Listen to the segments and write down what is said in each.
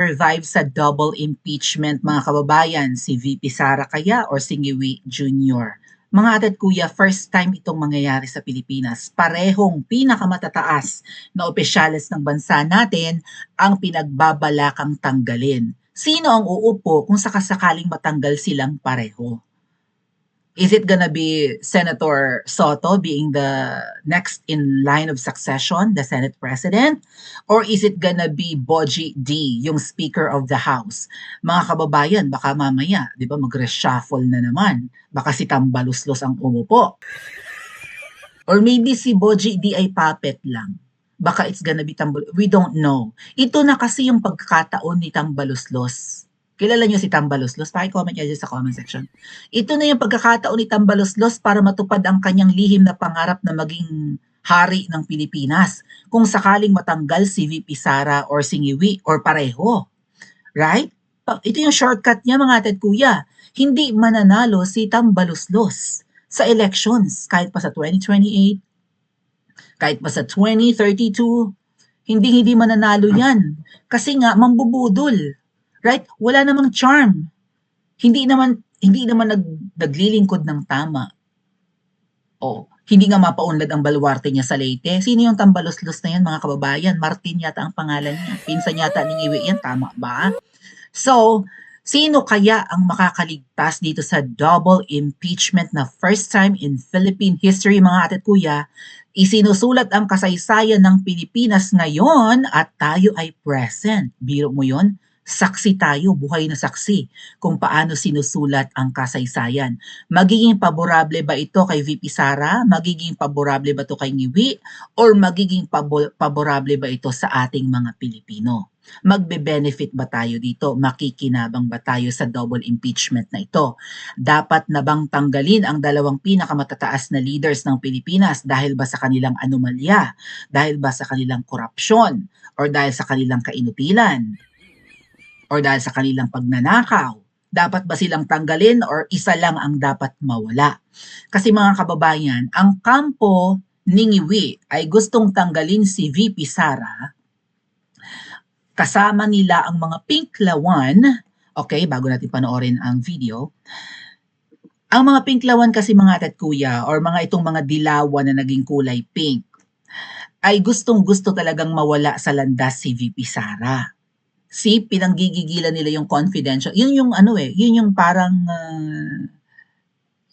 Survive sa double impeachment mga kababayan, si VP Sara kaya or si Ngiwi Jr. Mga ate at kuya, first time itong mangyayari sa Pilipinas. Parehong pinakamatataas na opisyales ng bansa natin ang pinagbabalakang tanggalin. Sino ang uupo kung sakasakaling matanggal silang pareho? Is it gonna be Senator Soto being the next in line of succession, the Senate President? Or is it gonna be Boji D, yung Speaker of the House? Mga kababayan, baka mamaya, di ba, mag-reshuffle na naman. Baka si Tambaluslos ang umupo. Or maybe si Boji D ay puppet lang. Baka it's gonna be Tambaluslos. We don't know. Ito na kasi yung pagkakataon ni Tambaluslos. Kilala niyo si Tambaluslos? Paki-comment niyo dyan sa comment section. Ito na yung pagkakataon ni Tambaluslos para matupad ang kanyang lihim na pangarap na maging hari ng Pilipinas. Kung sakaling matanggal si VP Sara or si Ngiwi or pareho. Right? Ito yung shortcut niya mga ate at kuya. Hindi mananalo si Tambaluslos sa elections kahit pa sa 2028, kahit pa sa 2032, hindi mananalo yan. Kasi nga, mambubudol. Right? Wala namang charm. Hindi naman naglilingkod ng tama. Hindi nga mapaunlad ang baluarte niya sa Leyte. Sino yung Tambaluslos na yan, mga kababayan? Martin yata ang pangalan niya. Pinsan yata ni Ngiwi yan, tama ba? So, sino kaya ang makakaligtas dito sa double impeachment na first time in Philippine history, mga ate at kuya? Isinusulat ang kasaysayan ng Pilipinas ngayon at tayo ay present. Biro mo yon? Saksi tayo, buhay na saksi kung paano sinusulat ang kasaysayan. Magiging paborable ba ito kay VP Sara? Magiging paborable ba ito kay Ngiwi? Or magiging paborable ba ito sa ating mga Pilipino? Magbe-benefit ba tayo dito? Makikinabang ba tayo sa double impeachment na ito? Dapat na bang tanggalin ang dalawang pinakamatataas na leaders ng Pilipinas dahil ba sa kanilang anomalya? Dahil ba sa kanilang korupsyon? Or dahil sa kanilang kainutilan? Or dahil sa kanilang pagnanakaw? Dapat ba silang tanggalin or isa lang ang dapat mawala? Kasi mga kababayan, ang kampo ni Ngiwi ay gustong tanggalin si VP Sara. Kasama nila ang mga pinklawan. Okay, bago natin panoorin ang video. Ang mga pinklawan kasi mga ate at kuya or mga itong mga dilawan na naging kulay pink ay gustong-gusto talagang mawala sa landas si VP Sara. Pinanggigigilan nila yung confidential. Yun yung yun yung parang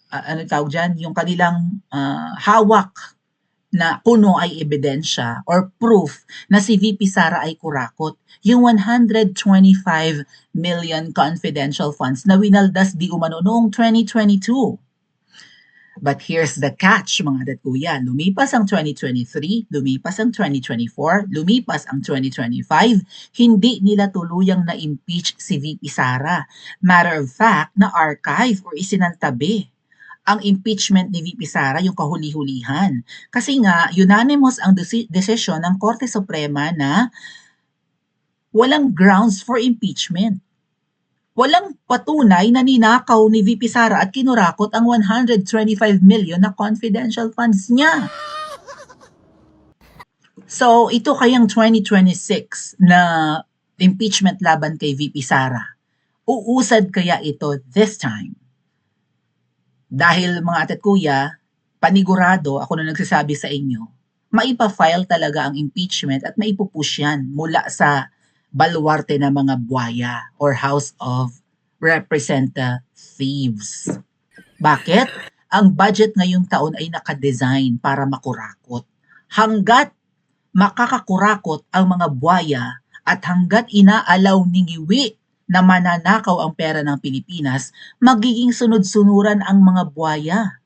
ano tawag dyan, yung kanilang hawak na kuno ay ebidensya or proof na si VP Sara ay kurakot. Yung 125 million confidential funds na winaldas di umano noong 2022. But here's the catch, mga ate at kuya. Lumipas ang 2023, lumipas ang 2024, lumipas ang 2025, hindi nila tuluyang na-impeach si VP Sara. Matter of fact, na-archive or isinantabi ang impeachment ni VP Sara, yung kahuli-hulihan. Kasi nga, unanimous ang desisyon ng Korte Suprema na walang grounds for impeachment. Walang patunay na ninakaw ni VP Sara at kinurakot ang 125 million na confidential funds niya. So, ito kayang 2026 na impeachment laban kay VP Sara. Uusad kaya ito this time? Dahil mga ate at kuya, panigurado, ako na nagsasabi sa inyo, maipa-file talaga ang impeachment at maipupush yan mula sa baluarte ng mga buhaya or House of Representatives. Bakit? Ang budget ngayong taon ay nakadesign para makurakot. Hanggat makakakurakot ang mga buhaya at hanggat inaalaw ni Ngiwi na mananakaw ang pera ng Pilipinas, magiging sunod-sunuran ang mga buhaya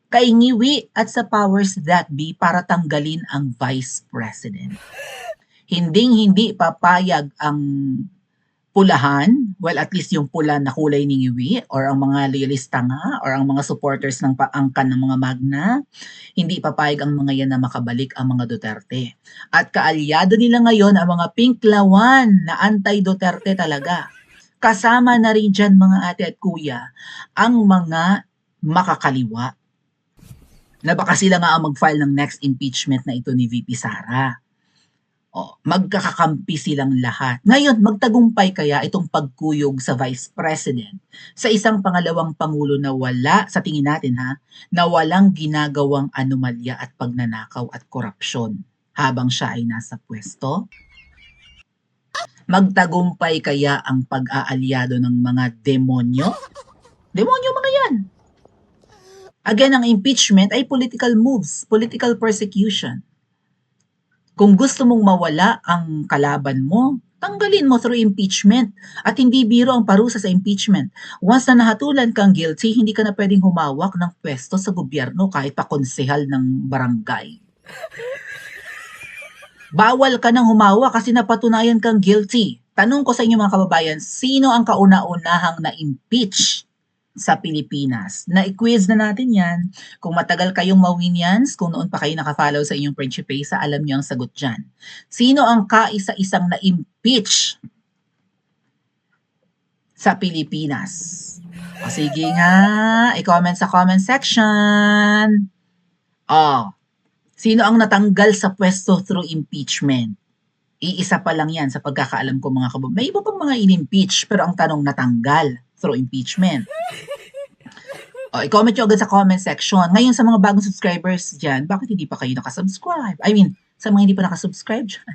kay Ngiwi at sa powers that be para tanggalin ang Vice President. Hindi papayag ang pulahan, well at least yung pula na kulay ni Ngiwi or ang mga loyalista nga or ang mga supporters ng paangkan ng mga Magna, hindi papayag ang mga yan na makabalik ang mga Duterte. At kaalyado nila ngayon ang mga pinklawan na anti-Duterte talaga. Kasama na rin dyan mga ate at kuya ang mga makakaliwa na baka sila nga ang mag-file ng next impeachment na ito ni VP Sara. Magkakakampi silang lahat. Ngayon, magtagumpay kaya itong pagkuyog sa Vice President sa isang pangalawang pangulo na wala, sa tingin natin ha, na walang ginagawang anomalya at pagnanakaw at korupsyon habang siya ay nasa pwesto? Magtagumpay kaya ang pag-aalyado ng mga demonyo? Demonyo mga yan! Again, ang impeachment ay political moves, political persecution. Kung gusto mong mawala ang kalaban mo, tanggalin mo through impeachment. At hindi biro ang parusa sa impeachment. Once na nahatulan kang guilty, hindi ka na pwedeng humawak ng pwesto sa gobyerno kahit pa konsehal ng barangay. Bawal ka nang humawak kasi napatunayan kang guilty. Tanong ko sa inyo mga kababayan, sino ang kauna-unahang na-impeach sa Pilipinas? Na-quiz na natin yan. Kung matagal kayong Mawinians, kung noon pa kayo nakafollow sa inyong Principesa, alam niyo ang sagot dyan. Sino ang kaisa-isang na-impeach sa Pilipinas? O sige nga, i-comment sa comment section. Sino ang natanggal sa pwesto through impeachment? Iisa pa lang yan sa pagkakaalam ko mga kababayan. May iba pang mga in-impeach, pero ang tanong natanggal through impeachment. I-comment nyo agad sa comment section. Ngayon sa mga bagong subscribers dyan, bakit hindi pa kayo nakasubscribe? I mean, sa mga hindi pa nakasubscribe dyan.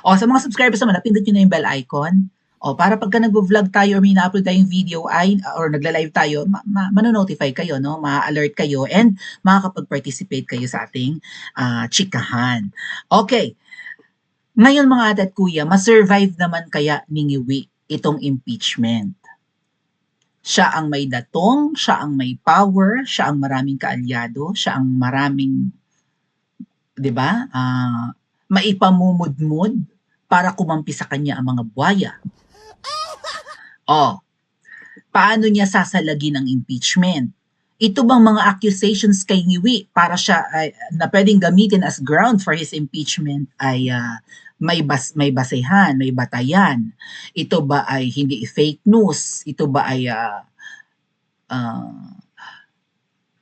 Sa mga subscribers naman, napindot nyo na yung bell icon. Para pagka nag-vlog tayo or may na-upload tayong video or nagla-live tayo, manonotify kayo, no? Ma-alert kayo and makakapag-participate kayo sa ating chikahan. Okay. Ngayon mga ate at kuya, ma-survive naman kaya ni Ngiwi itong impeachment? Siya ang may datong, siya ang may power, siya ang maraming kaalyado, siya ang maraming, 'di ba? Maipamumudmud para kumampi sa kanya ang mga buhaya. Paano niya sasalagin ang impeachment? Ito bang mga accusations kay Ngiwi para siya na pwedeng gamitin as ground for his impeachment ay may basehan, may batayan? Ito ba ay hindi fake news? Ito ba ay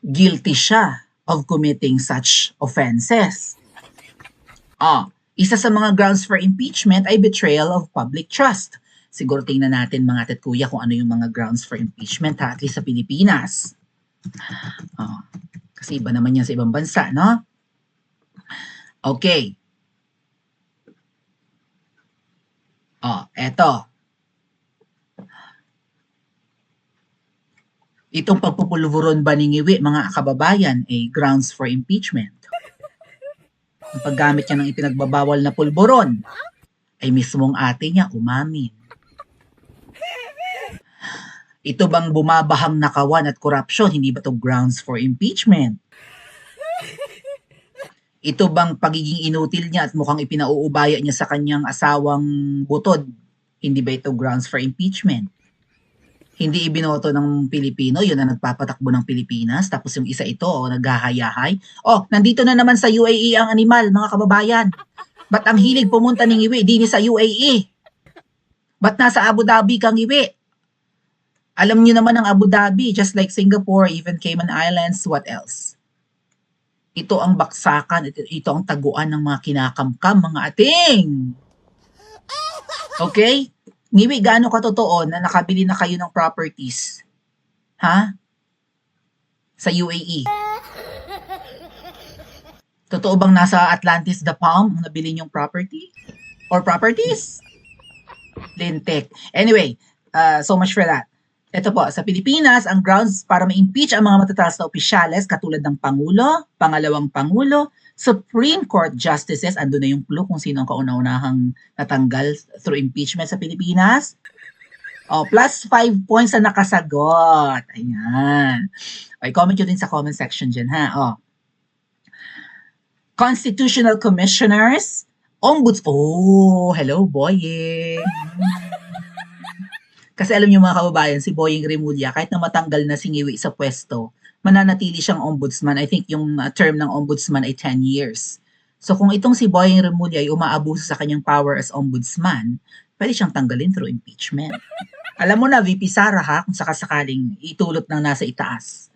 guilty siya of committing such offenses? Isa sa mga grounds for impeachment ay betrayal of public trust. Siguro tingnan natin mga ate at kuya kung ano yung mga grounds for impeachment at least sa Pilipinas. Kasi iba naman yan sa ibang bansa, no? Okay. Eto. Itong pagpupulburon ba ni Ngiwi, mga kababayan, ay grounds for impeachment? Ang paggamit niya ng ipinagbabawal na pulburon, ay mismong ate niya umamin. Ito bang bumabahang nakawan at korupsyon, hindi ba ito grounds for impeachment? Ito bang pagiging inutil niya at mukhang ipinauubaya niya sa kanyang asawang butod, hindi ba ito grounds for impeachment? Hindi ibinoto ng Pilipino, yun na nagpapatakbo ng Pilipinas, tapos yung isa ito, naghahayahay. Nandito na naman sa UAE ang animal, mga kababayan. Ba't ang hilig pumunta ng Ngiwi, di ni sa UAE? Ba't nasa Abu Dhabi kang Ngiwi? Alam niyo naman ang Abu Dhabi, just like Singapore, even Cayman Islands, what else? Ito ang baksakan, ito ang taguan ng mga kinakamkam, mga ating. Okay? Ngiwi, gaano katotoo na nakabili na kayo ng properties? Ha? Sa UAE? Totoo bang nasa Atlantis the Palm ang nabili niyong property? Or properties? Lintek. Anyway, so much for that. Ito po, sa Pilipinas, ang grounds para ma-impeach ang mga matataas na opisyales katulad ng Pangulo, Pangalawang Pangulo, Supreme Court Justices, ando na yung clue kung sino ang kauna-unahang natanggal through impeachment sa Pilipinas. Plus 5 points na nakasagot. Ayan. Comment nyo din sa comment section dyan, ha? Constitutional Commissioners, Ombuds. Hello, Boying. Kasi alam niyo mga kababayan, si Boying Remulla, kahit na matanggal na si Ngiwi sa pwesto, mananatili siyang ombudsman. I think yung term ng ombudsman ay 10 years. So kung itong si Boying Remulla ay umaabuso sa kanyang power as ombudsman, pwede siyang tanggalin through impeachment. Alam mo na, VP Sara ha, kung sakasakaling itulot ng nasa itaas,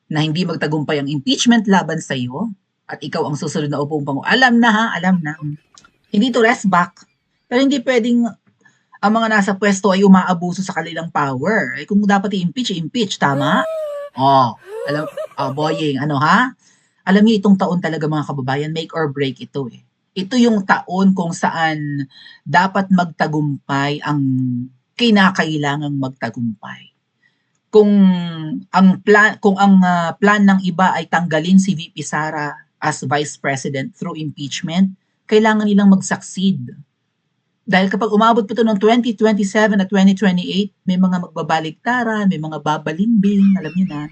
na hindi magtagumpay ang impeachment laban sa iyo, at ikaw ang susunod na upong pangulo. Alam na ha, alam na. Hindi to rest back. Pero hindi pwedeng ang mga nasa pwesto ay umaabuso sa kanilang power. Eh kung dapat i-impeach, i-impeach, tama? Oh, alam, Boying, ano ha? Alam niyo itong taon talaga mga kababayan, make or break ito eh. Ito yung taon kung saan dapat magtagumpay ang kinakailangang magtagumpay. Kung plan ng iba ay tanggalin si VP Sara as Vice President through impeachment, kailangan nilang mag-succeed. Dahil kapag umabot pa ito ng 2027 at 2028, may mga magbabaliktaran, may mga babalimbing, alam niyo na.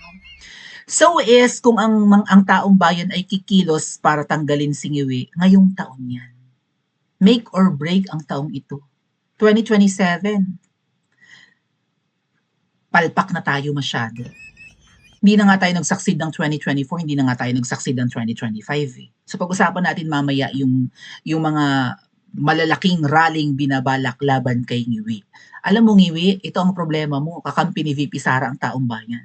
So is kung ang taong bayan ay kikilos para tanggalin si Ngiwi, ngayong taon yan. Make or break ang taong ito. 2027. Palpak na tayo masyado. Hindi na nga tayo nag-succeed ng 2024, hindi na nga tayo nag-succeed ng 2025 eh. So pag-usapan natin mamaya yung mga malalaking rallying binabalak laban kay Ngiwi. Alam mo Ngiwi, ito ang problema mo, kakampi ni VP Sara ang taong bayan.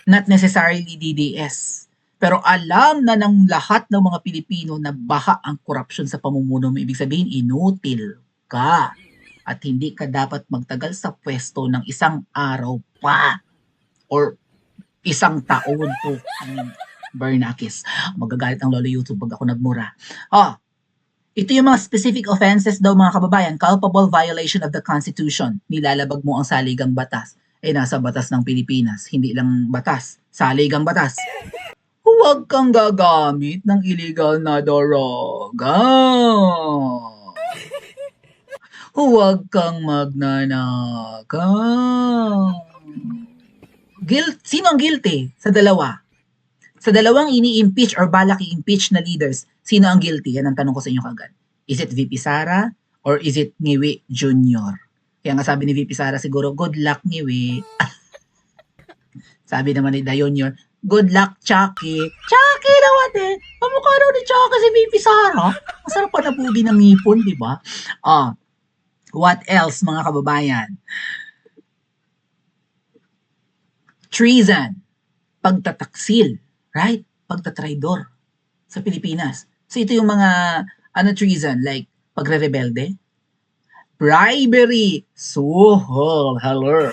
Not necessarily DDS. Pero alam na ng lahat ng mga Pilipino na baha ang korupsyon sa pamumuno mo. Ibig sabihin, inutil ka. At hindi ka dapat magtagal sa pwesto ng isang araw pa. Or isang taon po. Bernakis. Magagalit ang lolo YouTube pag ako nagmura. Ito yung mga specific offenses daw mga kababayan. Culpable violation of the Constitution. Nilalabag mo ang saligang batas. Nasa batas ng Pilipinas. Hindi lang batas. Saligang batas. Huwag kang gagamit ng illegal na droga. Huwag kang magnanakaw. Sino ang guilty sa dalawa? Sa dalawang ini-impeach or balak i-impeach na leaders, sino ang guilty? Yan ang tanong ko sa inyo kagad. Is it VP Sara or is it Ngiwi Jr.? Kaya nga sabi ni VP Sara siguro, good luck Ngiwi. Sabi naman ni Dayon Jr., good luck Chucky. Chucky naman eh. Pamukha daw ni Chucky si VP Sara. Masarap pa nabugi ng ngipon, di ba? What else mga kababayan? Treason. Pagtataksil. Right? Pagtatraidor sa Pilipinas. So ito yung mga treason, like pagre-rebelde, bribery, suhol, hello.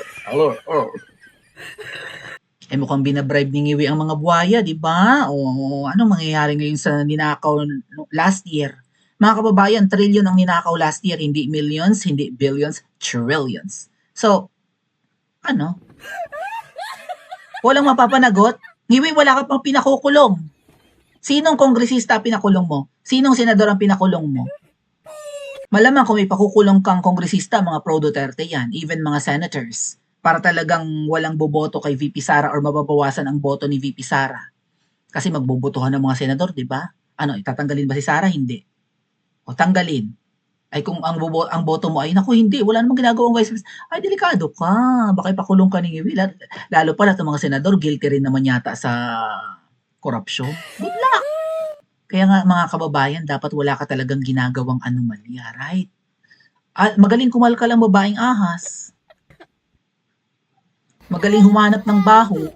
Mukhang binabribe ni Ngiwi ang mga buhaya, di ba? O ano mangyayari ngayon sa ninakaw last year? Mga kababayan, trillion ang ninakaw last year, hindi millions, hindi billions, trillions. So, ano? Walang mapapanagot? Ngiwi, wala ka pang pinakukulong. Sinong kongresista pinakulong mo? Sinong senador ang pinakulong mo? Malamang kung may pakukulong kang kongresista, mga pro-Duterte yan, even mga senators, para talagang walang boboto kay VP Sara or mababawasan ang boto ni VP Sara. Kasi magbobotohan ng mga senador, di ba? Itatanggalin ba si Sara? Hindi. O tanggalin. Ay kung ang boto mo ay, naku hindi, wala namang ginagawang vice president, ay delikado ka, baka ipakulong ka ni Ngiwi. Lalo pa lahat ng mga senador, guilty rin naman yata sa korupsyon. Good luck! Kaya nga mga kababayan, dapat wala ka talagang ginagawang anomalya, right? Magaling kumalkal ang babaeng ahas. Magaling humanap ng baho.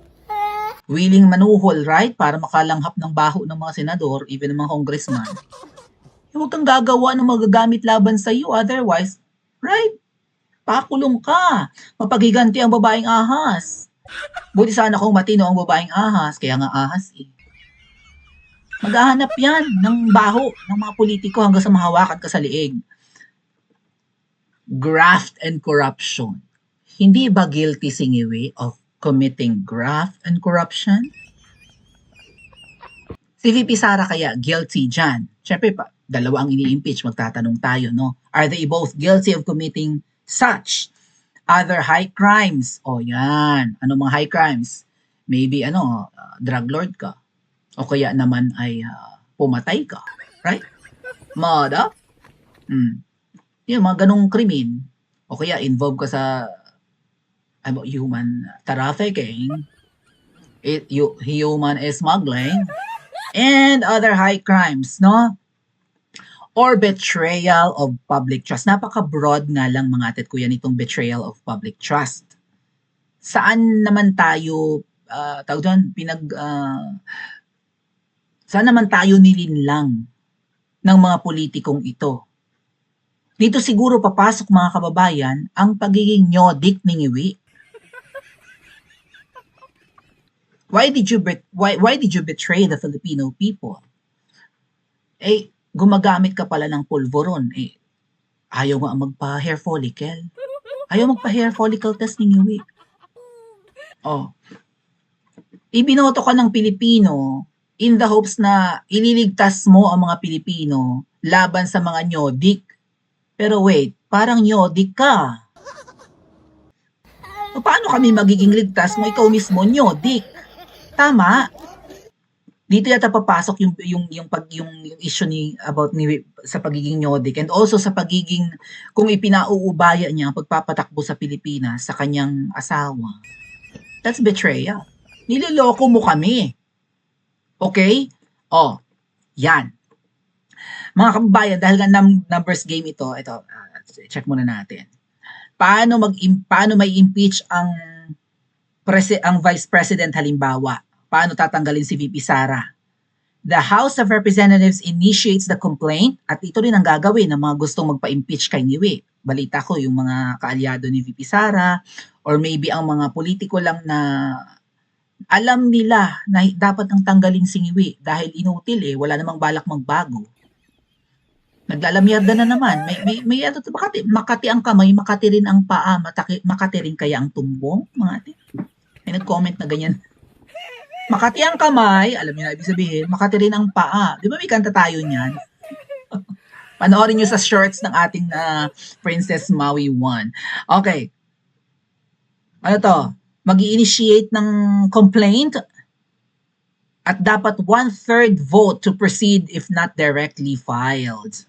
Willing manuhol, right? Para makalanghap ng baho ng mga senador, even ng mga congressman. Huwag kang gagawa ng magagamit laban sa iyo, otherwise, right? Pakulong ka. Mapaghiganti ang babaeng ahas. Buti sana kung matino ang babaeng ahas, kaya nga ahas eh. Maghahanap yan ng baho ng mga politiko hanggang sa mahawakan ka sa liig. Graft and corruption. Hindi ba guilty si Ngiwi of committing graft and corruption? Si VP Sara kaya guilty dyan? Siyempre pa, dalawa ang ini-impeach, magtatanong tayo, no? Are they both guilty of committing such other high crimes? Yan. Ano mga high crimes? Maybe, drug lord ka. O kaya naman ay pumatay ka. Right? Murder? Yung mga ganong krimen. O kaya involved ka sa human trafficking, human smuggling, and other high crimes, no? Or betrayal of public trust. Napaka-broad nga lang mga atit kuya nitong betrayal of public trust. Saan naman tayo, saan naman tayo nilinlang ng mga politikong ito. Dito siguro papasok mga kababayan ang pagiging nyodik ni Ngiwi. Why did you betray the Filipino people? Gumagamit ka pala ng pulveron. Ayaw nga magpa-hair follicle. Ayaw magpa-hair follicle test ni Ngiwi. Ibinoto ka ng Pilipino in the hopes na ililigtas mo ang mga Pilipino laban sa mga nyodik. Pero wait, parang nyodik ka. Paano kami magiging ligtas kung ikaw mismo nyodik? Tama. Dito yata papasok yung issue about sa pagiging nyodik and also sa pagiging kung ipinauubaya niya ang pagpapatakbo sa Pilipinas sa kanyang asawa. That's betrayal. Niloloko mo kami. Okay? Yan. Mga kababayan, dahil nga numbers game ito, check muna natin. Paano may impeach ang Vice President halimbawa? Paano tatanggalin si VP Sara? The House of Representatives initiates the complaint at ito rin ang gagawin ng mga gustong magpa-impeach kay Ngiwi. Balita ko yung mga kaalyado ni VP Sara or maybe ang mga politiko lang na alam nila na dapat ang tanggalin si Ngiwi dahil inutil wala namang balak magbago. Naglalamyerda na naman. May Makati ang kamay, Makati rin ang paa, Makati rin kaya ang tumbong, mga ate. May nag-comment na ganyan. Makati ang kamay, alam niyo na ibig sabihin, Makati rin ang paa. Di ba may kanta tayo niyan? Panoorin niyo sa shorts ng ating Princess Maui 1. Okay. Ano to? Mag-i-initiate ng complaint at dapat 1/3 vote to proceed if not directly filed.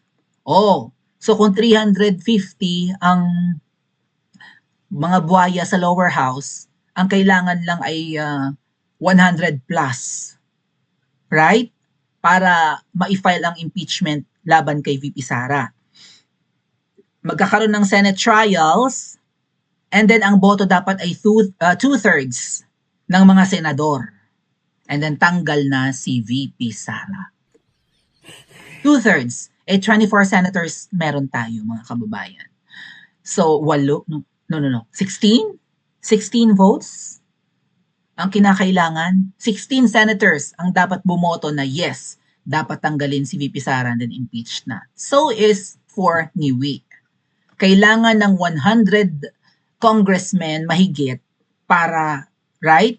So kung 350 ang mga buhaya sa lower house, ang kailangan lang ay 100 plus. Right? Para ma-file ang impeachment laban kay VP Sara. Magkakaroon ng Senate trials and then ang boto dapat ay 2/3 ng mga senador. And then tanggal na si VP Sara. 2/3. 24 senators meron tayo mga kababayan. So, 16 votes ang kinakailangan. 16 senators ang dapat bumoto na yes, dapat tanggalin si VP Sara and then impeach na. So is for Ngiwi. Kailangan ng 100 congressmen mahigit para, right?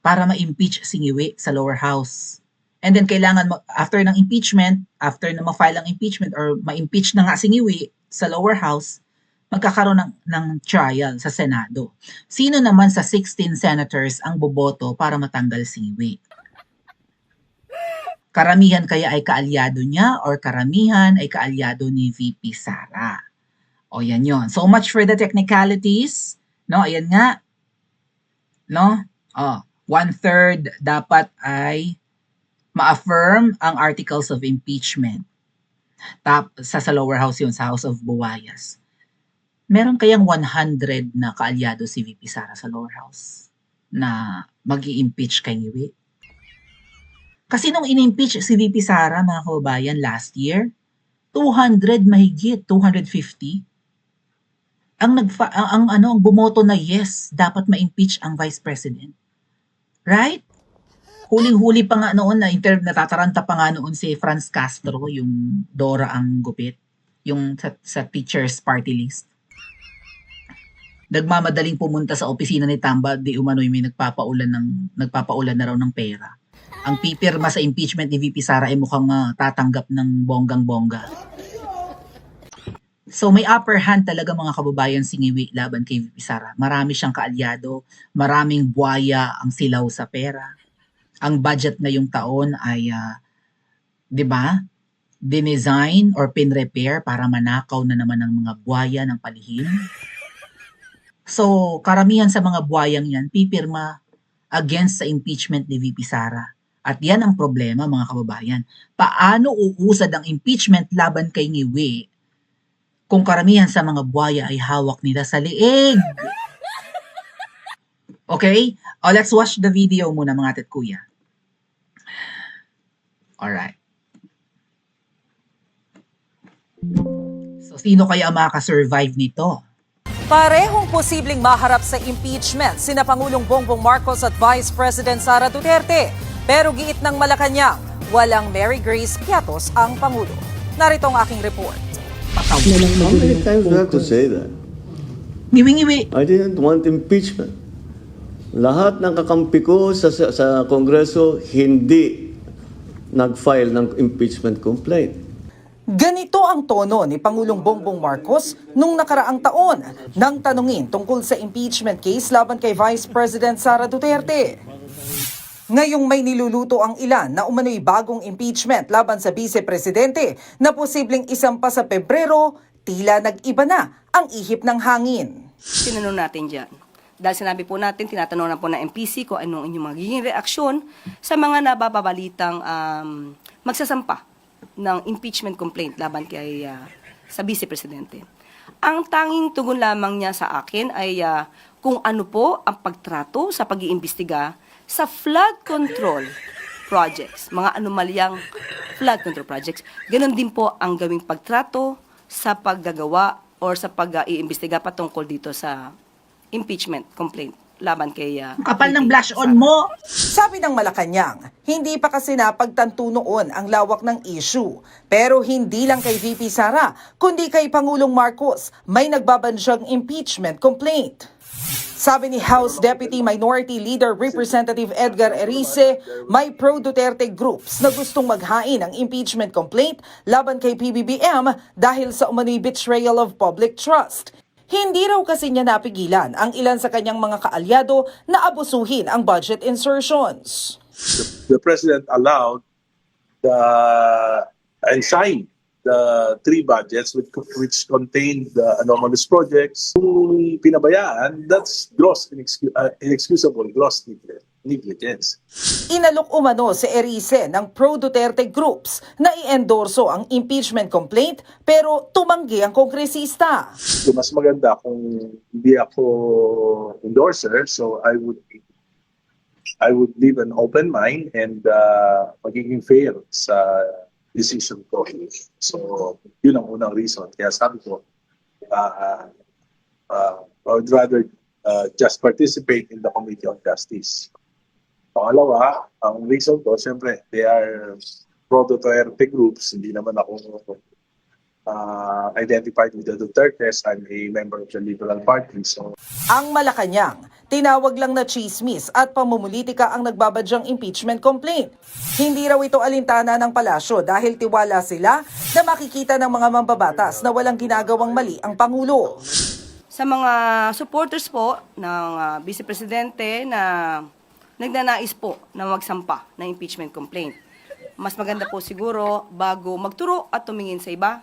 Para ma-impeach si Ngiwi sa lower house. And then kailangan after ng impeachment, after na ma-file ang impeachment or ma-impeach na nga si Ngiwi sa lower house, magkakaroon ng trial sa Senado. Sino naman sa 16 senators ang boboto para matanggal si Ngiwi? Karamihan kaya ay kaalyado niya or karamihan ay kaalyado ni VP Sara? Yan yon. So much for the technicalities. No, ayan nga. No? 1/3 dapat ay ma-affirm ang articles of impeachment. Sa lower house yun, sa House of Buwayas. Meron kayang 100 na kaalyado si VP Sara sa lower house na mag-i-impeach kay Ngiwi? Kasi nung in-impeach si VP Sara, mga kababayan, last year, 200 mahigit, 250. Ang bumoto na yes, dapat ma-impeach ang Vice President. Right? Huling-huli pa nga noon natataranta pa nga noon si Franz Castro, yung Dora ang gupit, yung sa teachers party list. Nagmamadaling pumunta sa opisina ni Tamba, di umano'y may nagpapaulan na raw ng pera. Ang pipirma sa impeachment ni VP Sara ay mukhang tatanggap ng bonggang-bongga. So may upper hand talaga mga kababayan si Ngiwi laban kay VP Sara. Marami siyang kaalyado, maraming buwaya ang silaw sa pera. Ang budget na yung taon ay, 'di ba? Dinesign or pinrepair para manakaw na naman ng mga buwaya ng palihim. So, karamihan sa mga buwayang yan, pipirma against sa impeachment ni VP Sara. At yan ang problema mga kababayan. Paano uusad ang impeachment laban kay Ngiwi kung karamihan sa mga buwaya ay hawak nila sa liig? Okay? Let's watch the video muna mga ate at kuya. Alright. Sino kaya ang makakasurvive nito? Parehong posibleng maharap sa impeachment sina Pangulong Bongbong Marcos at Vice President Sara Duterte. Pero giit ng Malacanang, walang Mary Grace Piatos ang Pangulo. Narito ang aking report. Pataw. How many times do I have to say that? Ngiwi-ngiwi. I didn't want impeachment. Lahat ng kakampi ko sa Kongreso hindi nag-file ng impeachment complaint. Ganito ang tono ni Pangulong Bongbong Marcos nung nakaraang taon nang tanungin tungkol sa impeachment case laban kay Vice President Sara Duterte. Ngayong may niluluto ang ilan na umano'y bagong impeachment laban sa Vice-Presidente na posibleng isampa sa Pebrero, tila nag-iba na ang ihip ng hangin. Tinanong natin dyan. Dahil sinabi po natin, tinatanong na po ng MPC kung anong inyong magiging reaksyon sa mga nababalitang magsasampa ng impeachment complaint laban kay sa Vice-Presidente. Ang tanging tugon lamang niya sa akin ay kung ano po ang pagtrato sa pag-iimbestiga sa flood control projects, mga anomalyang flood control projects. Ganon din po ang gawing pagtrato sa paggagawa or sa pag-iimbestiga patungkol dito sa impeachment complaint laban kay Kapal ng VP blush on Sara. mo. Sabi ng Malacanang, hindi pa kasi napagtanto noon ang lawak ng issue. Pero hindi lang kay VP Sara, kundi kay Pangulong Marcos may nagbabansyang impeachment complaint. Sabi ni House Deputy Minority Leader Representative Edgar Erice, may pro-Duterte groups na gustong maghain ng impeachment complaint laban kay PBBM dahil sa umano'y betrayal of public trust. Hindi raw kasi niya napigilan ang ilan sa kanyang mga kaalyado na abusuhin ang budget insertions. The president allowed and signed the three budgets which contained the anomalous projects. Kung pinabayaan, that's inexcusable gross negligence. Inalok umano si Erice ng pro-Duterte groups na i-endorso ang impeachment complaint pero tumanggi ang kongresista. So mas maganda kung hindi ako endorser, so I would leave an open mind and magiging fair sa decision ko. So yun ang unang reason. Kaya sabi ko, I would rather just participate in the Committee on Justice. Pangalawa, ang reason ko, siyempre, they are pro-Duterte groups. Hindi naman ako identified with the Dutertes. I'm a member of the Liberal Party. So, Ang Malacanang, tinawag lang na chismis at pamumulitika ang nagbabadyang impeachment complaint. Hindi raw ito alintana ng palasyo dahil tiwala sila na makikita ng mga mambabatas na walang ginagawang mali ang Pangulo. Sa mga supporters po ng Vice-Presidente na nagnanais po na magsampa ng impeachment complaint, mas maganda po siguro bago magturo at tumingin sa iba,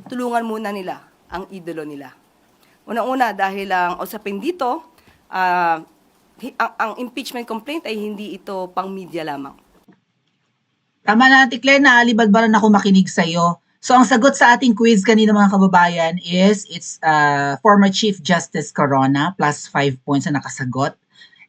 tulungan muna nila ang idolo nila. Unang-una dahil ang usapin dito, ang impeachment complaint ay hindi ito pang media lamang. Tama na, Tiklen, naalibad ba rin ako makinig sa'yo? So, ang sagot sa ating quiz kanina mga kababayan is it's former Chief Justice Corona plus 5 points na nakasagot.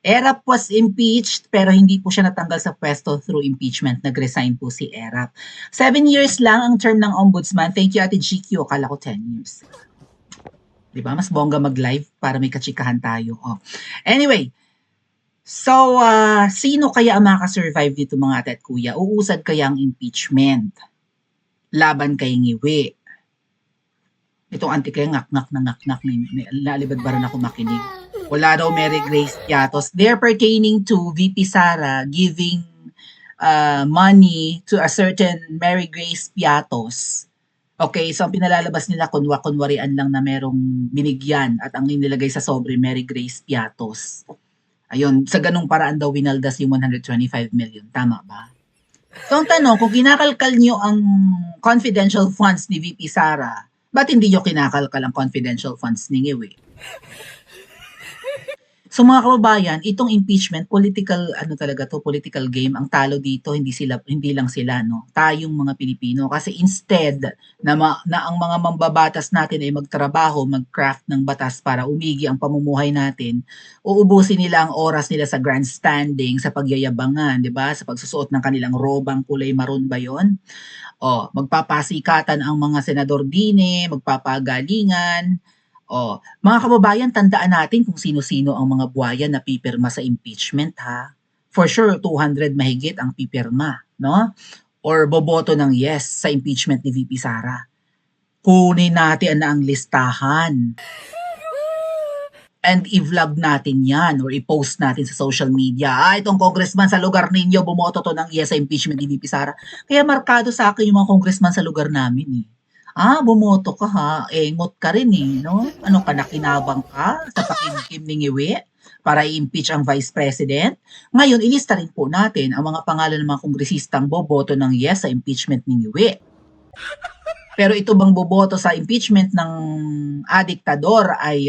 Erap was impeached pero hindi po siya natanggal sa pwesto through impeachment. Nag-resign po si Erap. 7 years lang ang term ng ombudsman. Thank you, Ate GQ. Akala ko 10 years. Diba? Mas bongga mag-live para may kachikahan tayo. Oh. Anyway, so sino kaya ang makasurvive dito mga ate at kuya? Uusad kaya ang impeachment? Laban kay Ngiwi. Itong anti kaya ngak-ngak na ngak-ngak. Lalibad ba rin ako makinig? Wala daw Mary Grace Piatos. They're pertaining to VP Sara giving money to a certain Mary Grace Piatos. Okay, so ang pinalalabas nila kunwarian lang na merong binigyan at ang inilagay sa sobre Mary Grace Piatos. Ayun, sa ganung paraan daw winaldas yung 125 million. Tama ba? So ang tanong, kung kinakalkal nyo ang confidential funds ni VP Sara, ba't hindi nyo kinakalkal ang confidential funds ni Ngiwi? So mga kababayan, itong impeachment, political ano talaga 'to, political game. Ang talo dito hindi lang sila 'no, tayong mga Pilipino. Kasi instead na ang mga mambabatas natin ay magtrabaho, mag-craft ng batas para umigi ang pamumuhay natin, uubusin nila ang oras nila sa grandstanding, sa pagyayabangan, 'di ba? Sa pagsusuot ng kanilang robang kulay maroon ba 'yon? Magpapasikatan ang mga senador dine, magpapagalingan. Mga kababayan, tandaan natin kung sino-sino ang mga buhaya na pipirma sa impeachment ha. For sure, 200 mahigit ang pipirma, no? Or boboto ng yes sa impeachment ni VP Sara. Kunin natin na ang listahan. And i-vlog natin yan or i-post natin sa social media. Itong congressman sa lugar ninyo, bumoto to ng yes sa impeachment ni VP Sara. Kaya markado sa akin yung mga congressman sa lugar namin eh. Bumoto ka ha, engot ka rin eh, no? Ano ka, nakinabang ka sa pakimkim ni Ngiwi para i-impeach ang Vice President? Ngayon, ilista rin po natin ang mga pangalan ng mga kongresistang boboto ng yes sa impeachment ni Ngiwi. Pero ito bang boboto sa impeachment ng diktador ay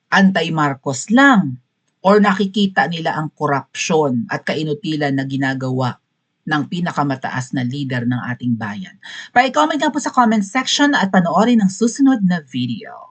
anti-Marcos lang? Or nakikita nila ang korupsyon at kainutilan na ginagawa ng pinakamataas na leader ng ating bayan? Pa-comment nga po sa comment section at panoorin ang susunod na video.